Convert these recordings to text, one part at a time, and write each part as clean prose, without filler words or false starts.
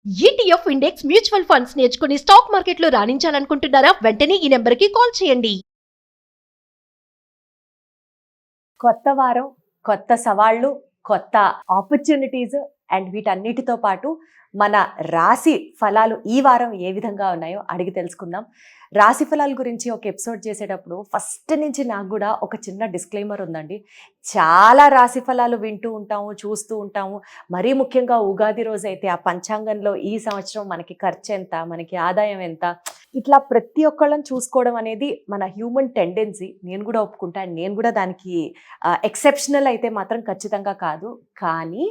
ETF index mutual funds నేర్చుకుని stock మార్కెట్లో రాణించాలనుకుంటున్నారా? వెంటనే ఈ నెంబర్కి కాల్ చేయండి. కొత్త వారం, కొత్త సవాళ్లు, కొత్త ఆపర్చునిటీస్ అండ్ వీటన్నిటితో పాటు మన రాశి ఫలాలు ఈ వారం ఏ విధంగా ఉన్నాయో అడిగి తెలుసుకుందాం. రాశి ఫలాల గురించి ఒక ఎపిసోడ్ చేసేటప్పుడు ఫస్ట్ నుంచి నాకు కూడా ఒక చిన్న డిస్క్లైమర్ ఉందండి. చాలా రాశి ఫలాలు వింటూ ఉంటాము, చూస్తూ ఉంటాము. మరీ ముఖ్యంగా ఉగాది రోజు అయితే ఆ పంచాంగంలో ఈ సంవత్సరం మనకి ఖర్చు ఎంత, మనకి ఆదాయం ఎంత, ఇట్లా ప్రతి ఒక్కళ్ళని చూసుకోవడం అనేది మన హ్యూమన్ టెండెన్సీ. నేను కూడా ఒప్పుకుంటాను, నేను కూడా దానికి ఎక్సెప్షనల్ అయితే మాత్రం ఖచ్చితంగా కాదు. కానీ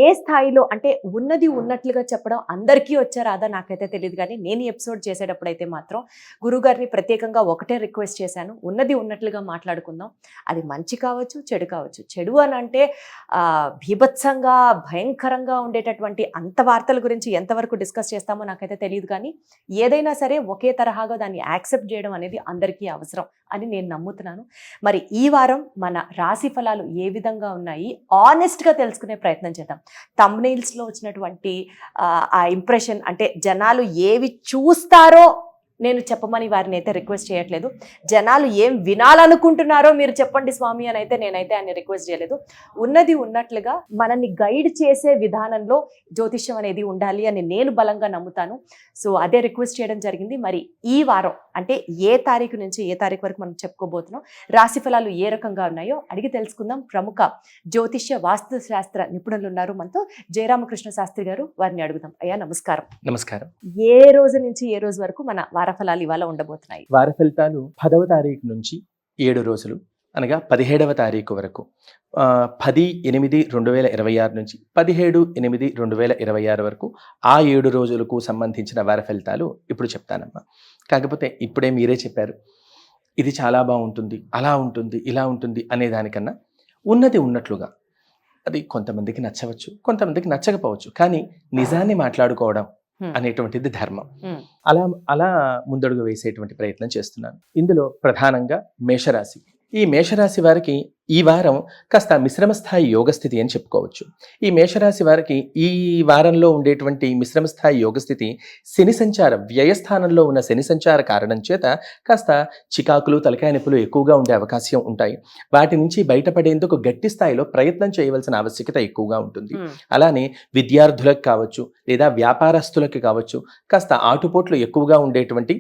ఏ స్థాయిలో అంటే ఉన్నది ఉన్నట్లుగా చెప్పడం అందరికీ వచ్చారాదా నాకైతే తెలియదు. కానీ నేను ఈ ఎపిసోడ్ చేసేటప్పుడు అయితే మాత్రం గురుగారిని ప్రత్యేకంగా ఒకటే రిక్వెస్ట్ చేశాను, ఉన్నది ఉన్నట్లుగా మాట్లాడుకుందాం. అది మంచి కావచ్చు, చెడు కావచ్చు. చెడు అని అంటే భీభత్సంగా భయంకరంగా ఉండేటటువంటి అంత వార్తల గురించి ఎంతవరకు డిస్కస్ చేస్తామో నాకైతే తెలియదు. కానీ ఏదైనా సరే ఒకే తరహాగా దాన్ని యాక్సెప్ట్ చేయడం అనేది అందరికీ అవసరం అని నేను నమ్ముతున్నాను. మరి ఈ వారం మన రాశి ఫలాలు ఏ విధంగా ఉన్నాయి ఆనెస్ట్గా తెలుసుకునే ప్రయత్నం చేద్దాం. థంబ్నెయిల్స్లో వచ్చినటువంటి ఆ ఇంప్రెషన్ అంటే జనాలు ఏవి చూస్తారో నేను చెప్పమని వారిని అయితే రిక్వెస్ట్ చేయట్లేదు. జనాలు ఏం వినాలనుకుంటున్నారో మీరు చెప్పండి స్వామి అని అయితే నేనైతే ఆయన రిక్వెస్ట్ చేయలేదు. ఉన్నది ఉన్నట్లుగా మనల్ని గైడ్ చేసే విధానంలో జ్యోతిష్యం అనేది ఉండాలి అని నేను బలంగా నమ్ముతాను. సో అదే రిక్వెస్ట్ చేయడం జరిగింది. మరి ఈ వారం అంటే ఏ తారీఖు నుంచి ఏ తారీఖు వరకు మనం చెప్పుకోబోతున్నాం, రాశి ఫలాలు ఏ రకంగా ఉన్నాయో అడిగి తెలుసుకుందాం. ప్రముఖ జ్యోతిష్య వాస్తు శాస్త్ర నిపుణులు ఉన్నారు మనతో, జయరామకృష్ణ శాస్త్రి గారు. వారిని అడుగుదాం. అయ్యా నమస్కారం. నమస్కారం. ఏ రోజు నుంచి ఏ రోజు వరకు మన వార ఫలాలు ఇవాళ ఉండబోతున్నాయి? వార ఫలితాలు 10వ తారీఖు నుంచి 7 రోజులు అనగా 17వ తారీఖు వరకు, 10/8/2026 నుంచి 17/8/2026 వరకు ఆ 7 రోజులకు సంబంధించిన వార ఫలితాలు ఇప్పుడు చెప్తానమ్మా. కాకపోతే ఇప్పుడే మీరే చెప్పారు ఇది చాలా బాగుంటుంది, అలా ఉంటుంది, ఇలా ఉంటుంది అనే దానికన్నా ఉన్నది ఉన్నట్లుగా, అది కొంతమందికి నచ్చవచ్చు, కొంతమందికి నచ్చకపోవచ్చు, కానీ నిజాన్ని మాట్లాడుకోవడం అనేటువంటిది ధర్మం. అలా ముందడుగు వేసేటువంటి ప్రయత్నం చేస్తున్నాను. ఇందులో ప్రధానంగా మేషరాశి. ఈ మేషరాశి వారికి ఈ వారం కాస్త మిశ్రమ స్థాయి యోగస్థితి అని చెప్పుకోవచ్చు. ఈ మేషరాశి వారికి ఈ వారంలో ఉండేటువంటి మిశ్రమ స్థాయి యోగస్థితి శని సంచారం, వ్యయస్థానంలో ఉన్న శని సంచార కారణం చేత కాస్త చికాకులు, తలకాయ నొప్పులు ఎక్కువగా ఉండే అవకాశం ఉంటాయి. వాటి నుంచి బయటపడేందుకు గట్టి స్థాయిలో ప్రయత్నం చేయవలసిన ఆవశ్యకత ఎక్కువగా ఉంటుంది. అలానే విద్యార్థులకు కావచ్చు లేదా వ్యాపారస్తులకు కావచ్చు కాస్త ఆటుపోట్లు ఎక్కువగా ఉండేటువంటి,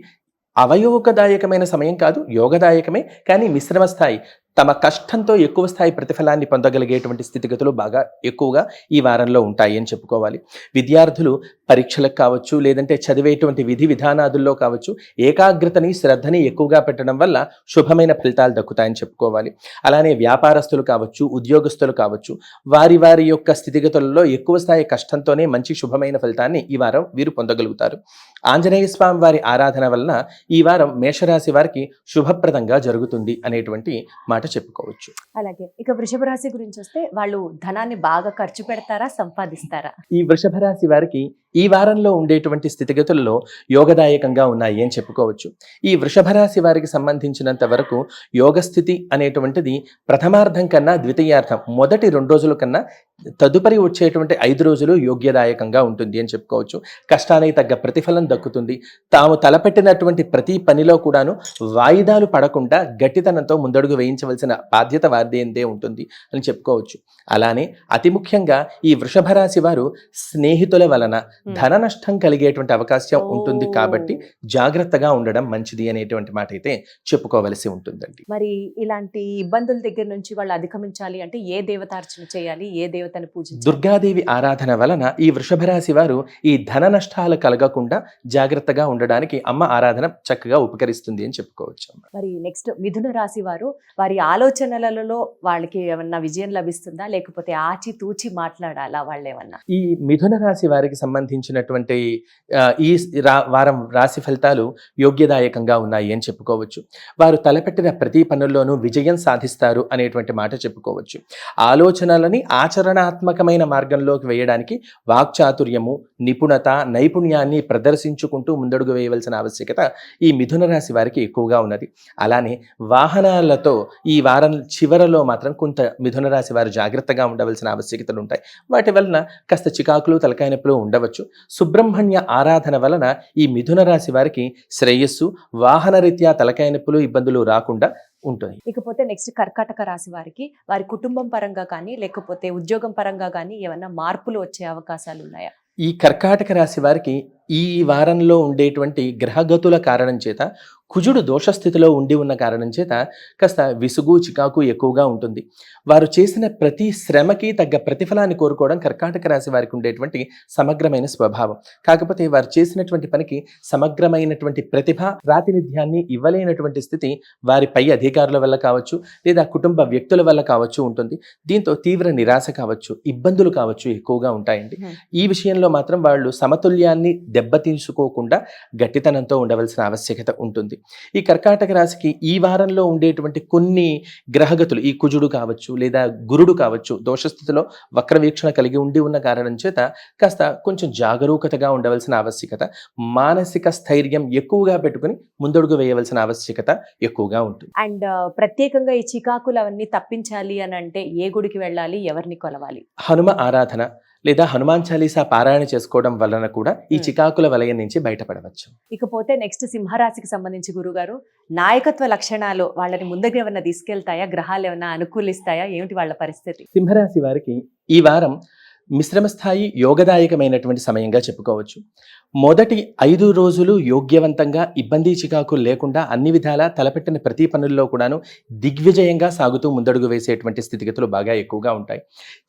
అవయోగదాయకమైన సమయం కాదు, యోగదాయకమే, కానీ మిశ్రమ స్థాయి, తమ కష్టంతో ఎక్కువ స్థాయి ప్రతిఫలాన్ని పొందగలిగేటువంటి స్థితిగతులు బాగా ఎక్కువగా ఈ వారంలో ఉంటాయి అని చెప్పుకోవాలి. విద్యార్థులు పరీక్షలకు కావచ్చు లేదంటే చదివేటువంటి విధి విధానాదుల్లో కావచ్చు ఏకాగ్రతని, శ్రద్ధని ఎక్కువగా పెట్టడం వల్ల శుభమైన ఫలితాలు దక్కుతాయని చెప్పుకోవాలి. అలానే వ్యాపారస్తులు కావచ్చు, ఉద్యోగస్తులు కావచ్చు, వారి వారి యొక్క స్థితిగతులలో ఎక్కువ స్థాయి కష్టంతోనే మంచి శుభమైన ఫలితాన్ని ఈ వారం వీరు పొందగలుగుతారు. ఆంజనేయ స్వామి వారి ఆరాధన వలన ఈ వారం మేషరాశి వారికి శుభప్రదంగా జరుగుతుంది అనేటువంటి మాట చెప్పుకోవచ్చు. అలాగే ఇక వృషభ రాశి గురించి వస్తే, వాళ్ళు ధనాన్ని బాగా ఖర్చు పెడతారా, సంపాదిస్తారా? ఈ వృషభ రాశి వారికి ఈ వారంలో ఉండేటువంటి స్థితిగతుల్లో యోగదాయకంగా ఉన్నాయి అని చెప్పుకోవచ్చు. ఈ వృషభ రాశి వారికి సంబంధించినంత వరకు యోగస్థితి అనేటువంటిది ప్రథమార్థం కన్నా ద్వితీయార్థం, మొదటి 2 రోజుల కన్నా తదుపరి వచ్చేటువంటి 5 రోజులు యోగ్యదాయకంగా ఉంటుంది అని చెప్పుకోవచ్చు. కష్టానికి తగ్గ ప్రతిఫలం దక్కుతుంది. తాము తలపెట్టినటువంటి ప్రతి పనిలో కూడాను వాయిదాలు పడకుండా గట్టితనంతో ముందడుగు వేయించవలసిన బాధ్యత వారిదే ఉంటుంది అని చెప్పుకోవచ్చు. అలానే అతి ముఖ్యంగా ఈ వృషభ రాశి వారు స్నేహితుల వలన ధన నష్టం కలిగేటువంటి అవకాశం ఉంటుంది. కాబట్టి జాగ్రత్తగా ఉండడం మంచిది అనేటువంటి మాట అయితే చెప్పుకోవలసి ఉంటుందండి. మరి ఇలాంటి ఇబ్బందుల దగ్గర నుంచి వాళ్ళు అధిగమించాలి అంటే ఏ దేవతార్చన చేయాలి, ఏ దేవతను పూజించాలి? దుర్గాదేవి ఆరాధన వలన ఈ వృషభ రాశి వారు ఈ ధన నష్టాలు కలగకుండా జాగ్రత్తగా ఉండడానికి అమ్మ ఆరాధన చక్కగా ఉపకరిస్తుంది అని చెప్పుకోవచ్చు. మరి నెక్స్ట్ మిథున రాశి వారు, వారి ఆలోచనలలో వాళ్ళకి ఏమన్నా విజయం లభిస్తుందా, లేకపోతే ఆచి తూచి మాట్లాడాలా వాళ్ళు ఏమన్నా? ఈ మిథున రాశి వారికి సంబంధించినటువంటి ఈ వారం రాశి ఫలితాలు యోగ్యదాయకంగా ఉన్నాయి అని చెప్పుకోవచ్చు. వారు తలపెట్టిన ప్రతి పనుల్లోనూ విజయం సాధిస్తారు అనేటువంటి మాట చెప్పుకోవచ్చు. ఆలోచనలని ఆచరణ ఆచరణాత్మకమైన మార్గంలోకి వేయడానికి వాక్చాతుర్యము, నిపుణత, నైపుణ్యాన్ని ప్రదర్శించుకుంటూ ముందడుగు వేయవలసిన ఆవశ్యకత ఈ మిథున రాశి వారికి ఎక్కువగా ఉన్నది. అలానే వాహనాలతో ఈ వారం చివరలో మాత్రం కొంత మిథున రాశి వారు జాగ్రత్తగా ఉండవలసిన ఆవశ్యకతలు ఉంటాయి. వాటి వలన కాస్త చికాకులు, తలకాయ నొప్పులు ఉండవచ్చు. సుబ్రహ్మణ్య ఆరాధన వలన ఈ మిథున రాశి వారికి శ్రేయస్సు, వాహన రీత్యా తలకాయ నొప్పులు, ఇబ్బందులు రాకుండా ఉంటుంది. ఇకపోతే నెక్స్ట్ కర్కాటక రాశి వారికి వారి కుటుంబం పరంగా కానీ లేకపోతే ఉద్యోగం పరంగా కానీ ఏమన్నా మార్పులు వచ్చే అవకాశాలు ఉన్నాయా? ఈ కర్కాటక రాశి వారికి ఈ వారంలో ఉండేటువంటి గ్రహగతుల కారణం చేత, కుజుడు దోషస్థితిలో ఉండి ఉన్న కారణం చేత కాస్త విసుగు, చికాకు ఎక్కువగా ఉంటుంది. వారు చేసిన ప్రతి శ్రమకి తగ్గ ప్రతిఫలాన్ని కోరుకోవడం కర్కాటక రాశి వారికి ఉండేటువంటి సమగ్రమైన స్వభావం. కాకపోతే వారు చేసినటువంటి పనికి సమగ్రమైనటువంటి ప్రతిభ, ప్రాతినిధ్యాన్ని ఇవ్వలేనటువంటి స్థితి వారి పై అధికారుల వల్ల కావచ్చు, లేదా కుటుంబ వ్యక్తుల వల్ల కావచ్చు ఉంటుంది. దీంతో తీవ్ర నిరాశ కావచ్చు, ఇబ్బందులు కావచ్చు ఎక్కువగా ఉంటాయండి. ఈ విషయంలో మాత్రం వాళ్ళు సమతుల్యాన్ని దెబ్బతీసుకోకుండా గట్టితనంతో ఉండవలసిన ఆవశ్యకత ఉంటుంది. ఈ కర్కాటక రాశికి ఈ వారంలో ఉండేటువంటి కొన్ని గ్రహగతులు, ఈ కుజుడు కావచ్చు లేదా గురుడు కావచ్చు, దోషస్థితిలో వక్రవీక్షణ కలిగి ఉండి ఉన్న కారణం చేత కాస్త కొంచెం జాగరూకతగా ఉండవలసిన ఆవశ్యకత, మానసిక స్థైర్యం ఎక్కువగా పెట్టుకుని ముందడుగు వేయవలసిన ఆవశ్యకత ఎక్కువగా ఉంటుంది. అండ్ ప్రత్యేకంగా ఈ చికాకులు అవన్నీ తప్పించాలి అని అంటే ఏ గుడికి వెళ్ళాలి, ఎవరిని కొలవాలి? హనుమ ఆరాధన లేదా హనుమాన్ చాలీసా పారాయణ చేసుకోవడం వలన కూడా ఈ చికాకుల వలయం నుంచి బయటపడవచ్చు. ఇకపోతే నెక్స్ట్ సింహరాశికి సంబంధించి గురుగారు, నాయకత్వ లక్షణాలు వాళ్ళని ముందుకు ఏమన్నా తీసుకెళ్తాయా? గ్రహాలు ఏమన్నా అనుకూలిస్తాయా? ఏమిటి వాళ్ళ పరిస్థితి? సింహరాశి వారికి ఈ వారం మిశ్రమ స్థాయి యోగదాయకమైనటువంటి సమయంగా చెప్పుకోవచ్చు. మొదటి 5 రోజులు యోగ్యవంతంగా, ఇబ్బంది చికాకులు లేకుండా అన్ని విధాలా తలపెట్టిన ప్రతి పనుల్లో కూడాను దిగ్విజయంగా సాగుతూ ముందడుగు వేసేటువంటి స్థితిగతులు బాగా ఎక్కువగా ఉంటాయి.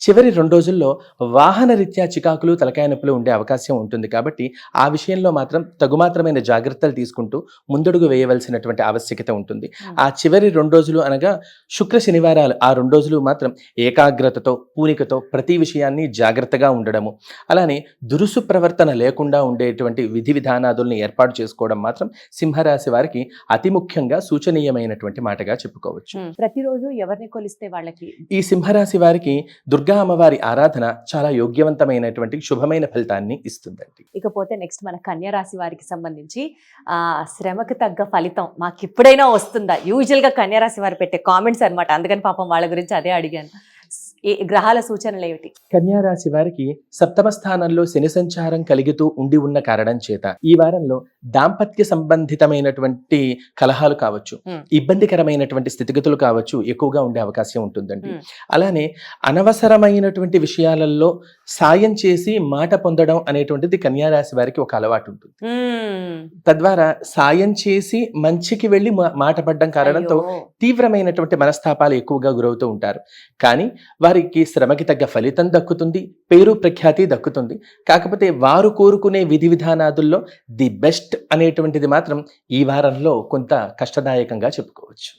చివరి 2 రోజుల్లో వాహన రీత్యా చికాకులు, తలకాయ నొప్పులు ఉండే అవకాశం ఉంటుంది. కాబట్టి ఆ విషయంలో మాత్రం తగుమాత్రమైన జాగ్రత్తలు తీసుకుంటూ ముందడుగు వేయవలసినటువంటి ఆవశ్యకత ఉంటుంది. ఆ చివరి 2 రోజులు అనగా శుక్ర శనివారాలు, ఆ 2 రోజులు మాత్రం ఏకాగ్రతతో, పూనికతో ప్రతి విషయాన్ని జాగ్రత్తగా ఉండడము, అలానే దురుసు ప్రవర్తన లేకుండా ఉండేటువంటి విధి విధానాదుల్ని ఏర్పాటు చేసుకోవడం మాత్రం సింహరాశి వారికి అతి ముఖ్యంగా సూచనీయమైనటువంటి మాటగా చెప్పుకోవచ్చు. ప్రతిరోజు ఎవరిని కొలిస్తే వాళ్ళకి? ఈ సింహరాశి వారికి దుర్గా అమ్మవారి ఆరాధన చాలా యోగ్యవంతమైనటువంటి శుభమైన ఫలితాన్ని ఇస్తుందండి. ఇకపోతే నెక్స్ట్ మన కన్యా రాశి వారికి సంబంధించి శ్రమకు తగ్గ ఫలితం మాకు ఇప్పుడైనా వస్తుందా? యూజువల్ గా కన్యా రాశి వారు పెట్టే కామెంట్స్ అన్నమాట, అందుకని పాపం వాళ్ళ గురించి అదే అడిగాను. గ్రహాల సూచనలు ఏమిటి? కన్యా రాశి వారికి సప్తమ స్థానంలో శని సంచారం కలుగుతూ ఉండి ఉన్న కారణం చేత ఈ వారంలో దాంపత్య సంబంధితమైనటువంటి కలహాలు కావచ్చు, ఇబ్బందికరమైనటువంటి స్థితిగతులు కావచ్చు ఎక్కువగా ఉండే అవకాశం ఉంటుందండి. అలానే అనవసరమైనటువంటి విషయాలలో సాయం చేసి మాట పొందడం అనేటువంటిది కన్యా రాశి వారికి ఒక అలవాటు ఉంటుంది. తద్వారా సాయం చేసి మంచికి వెళ్ళి మాట పడ్డం కారణంతో తీవ్రమైనటువంటి మనస్తాపాలు ఎక్కువగా గురవుతూ ఉంటారు. కానీ వారికి శ్రమకి తగ్గ ఫలితం దక్కుతుంది, పేరు ప్రఖ్యాతి దక్కుతుంది. కాకపోతే వారు కోరుకునే విధి విధానాదుల్లో ది బెస్ట్ అనేటువంటిది మాత్రం ఈ వారంలో కొంత కష్టదాయకంగా చెప్పుకోవచ్చు.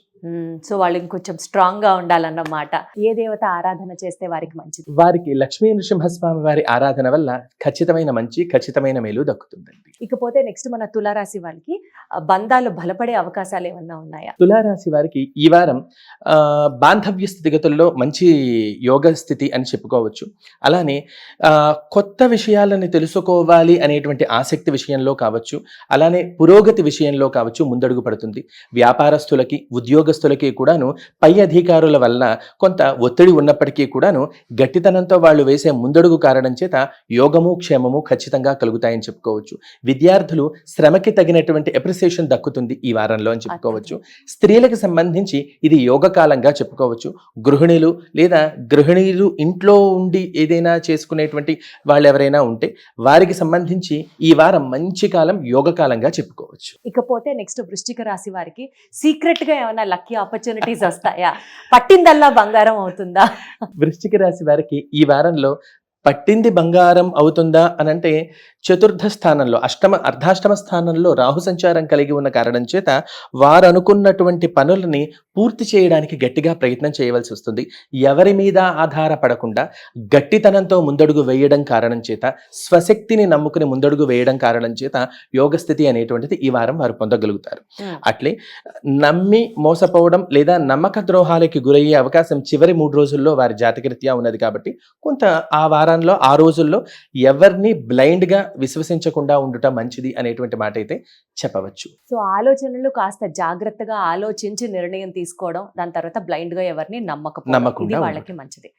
సో వాళ్ళు ఇంకొంచెం స్ట్రాంగ్ గా ఉండాలన్నమాట. ఏ దేవత ఆరాధన చేస్తే వారికి మంచిది? వారికి లక్ష్మీ నృసింహస్వామి వారి ఆరాధన వల్ల ఖచ్చితమైన మంచి, ఖచ్చితమైన మేలు దక్కుతుందండి. ఇకపోతే నెక్స్ట్ మన తులారాశి వాళ్ళకి బంధాలు బలపడే అవకాశాలు ఏమన్నా ఉన్నాయా? తులారాశి వారికి ఈ వారం బాంధవ్య స్థితిగతుల్లో మంచి యోగ స్థితి అని చెప్పుకోవచ్చు. అలానే కొత్త విషయాలను తెలుసుకోవాలి అనేటువంటి ఆసక్తి విషయంలో కావచ్చు, అలానే పురోగతి విషయంలో కావచ్చు ముందడుగు పడుతుంది. వ్యాపారస్తులకి, ఉద్యోగస్తులకి కూడాను పై అధికారుల వల్ల కొంత ఒత్తిడి ఉన్నప్పటికీ కూడాను గట్టితనంతో వాళ్ళు వేసే ముందడుగు కారణం చేత యోగము, క్షేమము ఖచ్చితంగా కలుగుతాయని చెప్పుకోవచ్చు. విద్యార్థులు శ్రమకి తగినటువంటి అప్రిసియేషన్ దక్కుతుంది ఈ వారంలో అని చెప్పుకోవచ్చు. స్త్రీలకు సంబంధించి ఇది యోగకాలంగా చెప్పుకోవచ్చు. గృహిణీలు ఇంట్లో ఉండి ఏదైనా చేసుకునేటువంటి వాళ్ళు ఎవరైనా ఉంటే వారికి సంబంధించి ఈ వారం మంచి కాలం, యోగకాలంగా చెప్పుకోవచ్చు. ఇకపోతే నెక్స్ట్ వృశ్చిక రాశి వారికి సీక్రెట్ గా ఏమైనా లక్కీ ఆపర్చునిటీస్ వస్తాయా? పట్టిందల్లా బంగారం అవుతుందా? వృశ్చిక రాశి వారికి ఈ వారంలో పట్టింది బంగారం అవుతుందా అని అంటే చతుర్థ స్థానంలో అర్ధాష్టమ స్థానంలో రాహు సంచారం కలిగి ఉన్న కారణం చేత వారు అనుకున్నటువంటి పనులని పూర్తి చేయడానికి గట్టిగా ప్రయత్నం చేయవలసి వస్తుంది. ఎవరి మీద ఆధారపడకుండా గట్టితనంతో ముందడుగు వేయడం కారణం చేత, స్వశక్తిని నమ్ముకుని ముందడుగు వేయడం కారణం చేత యోగస్థితి అనేటువంటిది ఈ వారం వారు పొందగలుగుతారు. అట్లే నమ్మి మోసపోవడం లేదా నమ్మక ద్రోహాలకి గురయ్యే అవకాశం చివరి 3 రోజుల్లో వారి జాతకరీత్యా ఉన్నది కాబట్టి కొంత ఆ వారంలో ఆ రోజుల్లో ఎవరిని బ్లైండ్ గా విశ్వసించకుండా ఉండటం మంచిది అనేటువంటి మాట అయితే చెప్పవచ్చు. సో ఆలోచనలు కాస్త జాగ్రత్తగా ఆలోచించి నిర్ణయం తీసుకోవడం, దాని తర్వాత బ్లైండ్ గా ఎవరిని నమ్మకుండా వాళ్ళకి మంచిది.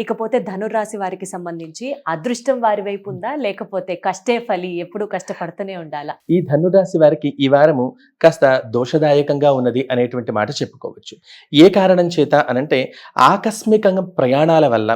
ఇకపోతే ధనుర్రాశి వారికి సంబంధించి అదృష్టం వారి వైపు ఉందా, లేకపోతే కష్టే ఫలి ఎప్పుడు కష్టపడుతూనే ఉండాలా? ఈ ధనురాశి వారికి ఈ వారము కాస్త దోషదాయకంగా ఉన్నది అనేటువంటి మాట చెప్పుకోవచ్చు. ఏ కారణం చేత అనంటే ఆకస్మికంగా ప్రయాణాల వల్ల,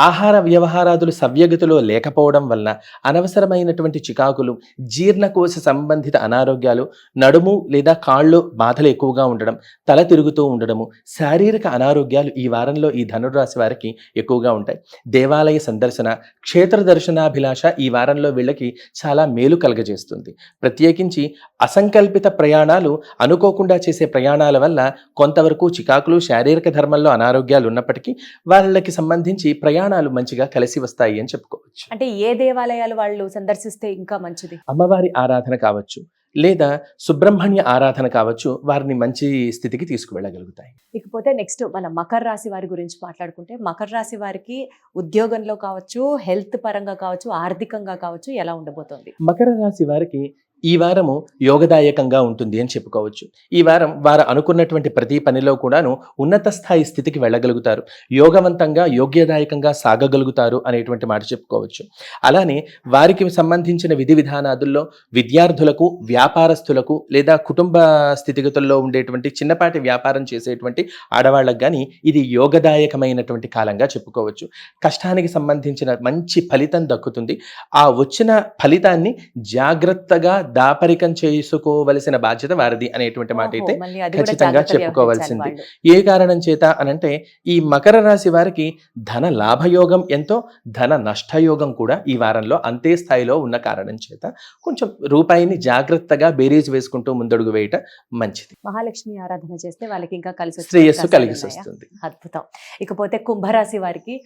ఆహార వ్యవహారాదులు సవ్యగతిలో లేకపోవడం వల్ల అనవసరమైనటువంటి చికాకులు, జీర్ణకోశ సంబంధిత అనారోగ్యాలు, నడుము లేదా కాళ్ళు బాధలు ఎక్కువగా ఉండడం, తల తిరుగుతూ ఉండడము, శారీరక అనారోగ్యాలు ఈ వారంలో ఈ ధనుర్రాశి వారికి ఎక్కువగా ఉంటాయి. దేవాలయ సందర్శన, క్షేత్ర దర్శనాభిలాష ఈ వారంలో వీళ్ళకి చాలా మేలు కలగజేస్తుంది. ప్రత్యేకించి అసంకల్పిత ప్రయాణాలు, అనుకోకుండా చేసే ప్రయాణాల వల్ల కొంతవరకు చికాకులు, శారీరక ధర్మంలో అనారోగ్యాలు ఉన్నప్పటికీ వాళ్ళకి సంబంధించి ప్రయాణాలు మంచిగా కలిసి వస్తాయి అని చెప్పుకోవచ్చు. అంటే ఏ దేవాలయాలు వాళ్ళు సందర్శిస్తే ఇంకా మంచిది? అమ్మవారి ఆరాధన కావచ్చు, లేదా సుబ్రహ్మణ్య ఆరాధన కావచ్చు, వారిని మంచి స్థితికి తీసుకువెళ్ళగలుగుతాయి. ఇకపోతే నెక్స్ట్ మన మకర రాశి వారి గురించి మాట్లాడుకుంటే, మకర రాశి వారికి ఉద్యోగంలో కావచ్చు, హెల్త్ పరంగా కావచ్చు, ఆర్థికంగా కావచ్చు, ఎలా ఉండబోతోంది? మకర రాశి వారికి ఈ వారము యోగదాయకంగా ఉంటుంది అని చెప్పుకోవచ్చు. ఈ వారం వారు అనుకున్నటువంటి ప్రతి పనిలో కూడాను ఉన్నత స్థాయి స్థితికి వెళ్ళగలుగుతారు, యోగవంతంగా యోగ్యదాయకంగా సాగగలుగుతారు అనేటువంటి మాట చెప్పుకోవచ్చు. అలానే వారికి సంబంధించిన విధి విధానాదుల్లో విద్యార్థులకు, వ్యాపారస్తులకు లేదా కుటుంబ స్థితిగతుల్లో ఉండేటువంటి చిన్నపాటి వ్యాపారం చేసేటువంటి ఆడవాళ్ళకు కానీ ఇది యోగదాయకమైనటువంటి కాలంగా చెప్పుకోవచ్చు. కష్టానికి సంబంధించిన మంచి ఫలితం దక్కుతుంది. ఆ వచ్చిన ఫలితాన్ని జాగ్రత్తగా దాపరికం చేసుకోవలసిన బాధ్యత వారిది అనేటువంటి మాట అయితే ఖచ్చితంగా చెప్పుకోవాల్సింది. ఏ కారణం చేత అనంటే ఈ మకర రాశి వారికి ధన లాభయోగం ఎంతో, ధన నష్టయోగం కూడా ఈ వారంలో అంతే స్థాయిలో ఉన్న కారణం చేత కొంచెం రూపాయిని జాగ్రత్తగా బేరీజ్ వేసుకుంటూ ముందడుగు వేయటం మంచిది. మహాలక్ష్మి ఆరాధన చేస్తే వాళ్ళకి ఇంకా శ్రేయస్సు కలిగి వస్తుంది. అద్భుతం. ఇకపోతే కుంభరాశి వారికి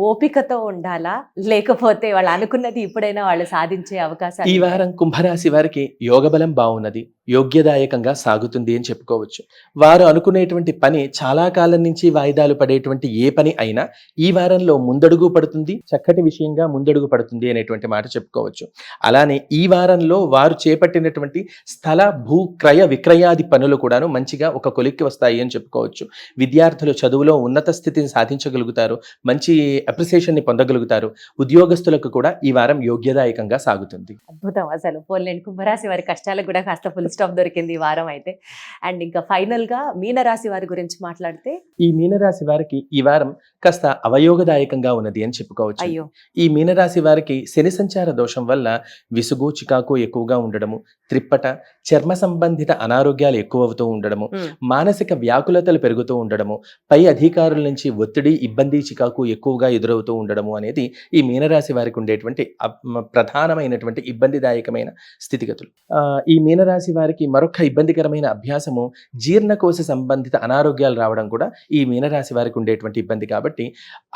ఓపికతో ఉండాలా, లేకపోతే వాళ్ళు అనుకున్నది ఇప్పుడైనా వాళ్ళు సాధించే అవకాశం? ఈ వారం కుంభరాశి వారికి యోగబలం బాగున్నది, యోగ్యదాయకంగా సాగుతుంది అని చెప్పుకోవచ్చు. వారు అనుకునేటువంటి పని చాలా కాలం నుంచి వాయిదాలు పడేటువంటి ఏ పని అయినా ఈ వారంలో ముందడుగు పడుతుంది, చక్కటి విషయంగా ముందడుగు పడుతుంది అనేటువంటి మాట చెప్పుకోవచ్చు. అలానే ఈ వారంలో వారు చేపట్టినటువంటి స్థల భూ క్రయ విక్రయాది పనులు కూడాను మంచిగా ఒక కొలిక్కి వస్తాయి అని చెప్పుకోవచ్చు. విద్యార్థులు చదువులో ఉన్నత స్థితిని సాధించగలుగుతారు, మంచి అప్రిసియేషన్ ని పొందగలుగుతారు. ఉద్యోగస్తులకు కూడా ఈ వారం యోగ్యదాయకంగా సాగుతుంది. అద్భుతం. అసలు పోలేండి, కుంభరాశి వారి కష్టాలకు కూడా కాస్త ఫుల్ స్టాప్ దొరికింది ఈ వారం అయితే. అండ్ ఇంకా ఫైనల్ గా మీనరాశి వారి గురించి మాట్లాడితే, ఈ మీనరాశి వారికి ఈ వారం కాస్త అవయోగదాయకంగా ఉన్నది అని చెప్పుకోవచ్చు. అయ్యో, ఈ మీనరాశి వారికి శని సంచార దోషం వల్ల విసుగు, చికాకు ఎక్కువగా ఉండడము, త్రిప్పట, చర్మ సంబంధిత అనారోగ్యాలు ఎక్కువ అవుతూ ఉండడము, మానసిక వ్యాకులతలు పెరుగుతూ ఉండడము, పై అధికారుల నుంచి ఒత్తిడి, ఇబ్బంది, చికాకు ఎక్కువగా ఎదురవుతూ ఉండడము అనేది ఈ మీనరాశి వారికి ఉండేటువంటి ప్రధానమైనటువంటి ఇబ్బందిదాయకమైన స్థితిగతులు. ఈ మీనరాశి వారికి మరొక ఇబ్బందికరమైన అభ్యాసము జీర్ణకోశ సంబంధిత అనారోగ్యాలు రావడం కూడా ఈ మీనరాశి వారికి ఉండేటువంటి ఇబ్బంది. కాబట్టి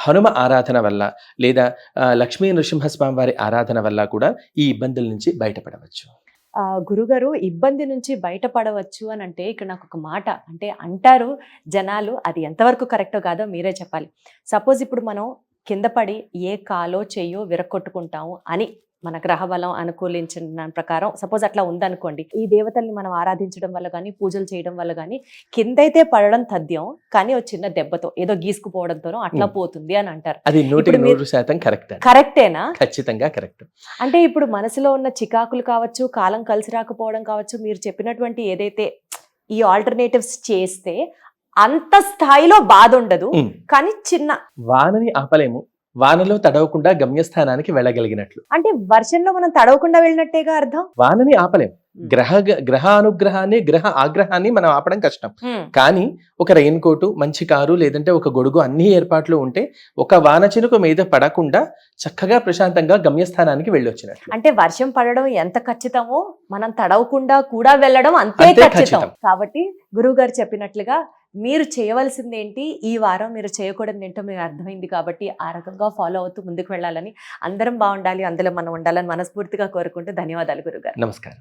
హనుమ ఆరాధన వల్ల లేదా లక్ష్మీ నృసింహస్వామి వారి ఆరాధన వల్ల కూడా ఈ ఇబ్బందుల నుంచి బయటపడవచ్చు. గురుగారు, ఇబ్బంది నుంచి బయటపడవచ్చు అని అంటే ఇక్కడ నాకు ఒక మాట అంటే అంటారు జనాలు, అది ఎంతవరకు కరెక్టో కాదో మీరే చెప్పాలి. సపోజ్ ఇప్పుడు మనం కింద పడి ఏ కాలో చెయ్యో విరక్కొట్టుకుంటాము అని మన గ్రహబలం అనుకూలించిన ప్రకారం సపోజ్ అట్లా ఉందనుకోండి, ఈ దేవతల్ని మనం ఆరాధించడం వల్ల కానీ, పూజలు చేయడం వల్ల కానీ కిందైతే పడడం తథ్యం, కానీ ఒక చిన్న దెబ్బతో ఏదో గీసుకుపోవడంతోనో అట్లా పోతుంది అని అంటారు. అది 100% కరెక్ట్. కరెక్టేనా? ఖచ్చితంగా కరెక్ట్. అంటే ఇప్పుడు మనసులో ఉన్న చికాకులు కావచ్చు, కాలం కలిసి రాకపోవడం కావచ్చు, మీరు చెప్పినటువంటి ఏదైతే ఈ ఆల్టర్నేటివ్స్ చేస్తే అంత స్థాయిలో బాధ ఉండదు, కానీ చిన్న వానని ఆపలేము, వానలో తడవకుండా గమ్యస్థానానికి వెళ్ళగలిగినట్లు. అంటే వర్షంలో మనం తడవకుండా వెళ్ళినట్టేగా అర్థం. వానని ఆపలేం, గ్రహ అనుగ్రహాన్ని, గ్రహ ఆగ్రహాన్ని మనం ఆపడం కష్టం. కానీ ఒక రెయిన్ కోటు, మంచి కారు, లేదంటే ఒక గొడుగు, అన్ని ఏర్పాట్లు ఉంటే ఒక వాన చినుకు మీద పడకుండా చక్కగా ప్రశాంతంగా గమ్యస్థానానికి వెళ్ళొచ్చినట్లు. అంటే వర్షం పడడం ఎంత ఖచ్చితమో మనం తడవకుండా కూడా వెళ్ళడం అంతే అంతే ఖచ్చితం. ఖచ్చితం. కాబట్టి గురువు గారు చెప్పినట్లుగా మీరు చేయవలసింది ఏంటి, ఈ వారం మీరు చేయకూడదు ఏంటో మీకు అర్థమైంది. కాబట్టి ఆ రకంగా ఫాలో అవుతూ ముందుకు వెళ్ళాలని, అందరం బాగుండాలి, అందులో మనం ఉండాలని మనస్ఫూర్తిగా కోరుకుంటూ ధన్యవాదాలు గురుగారు. నమస్కారం.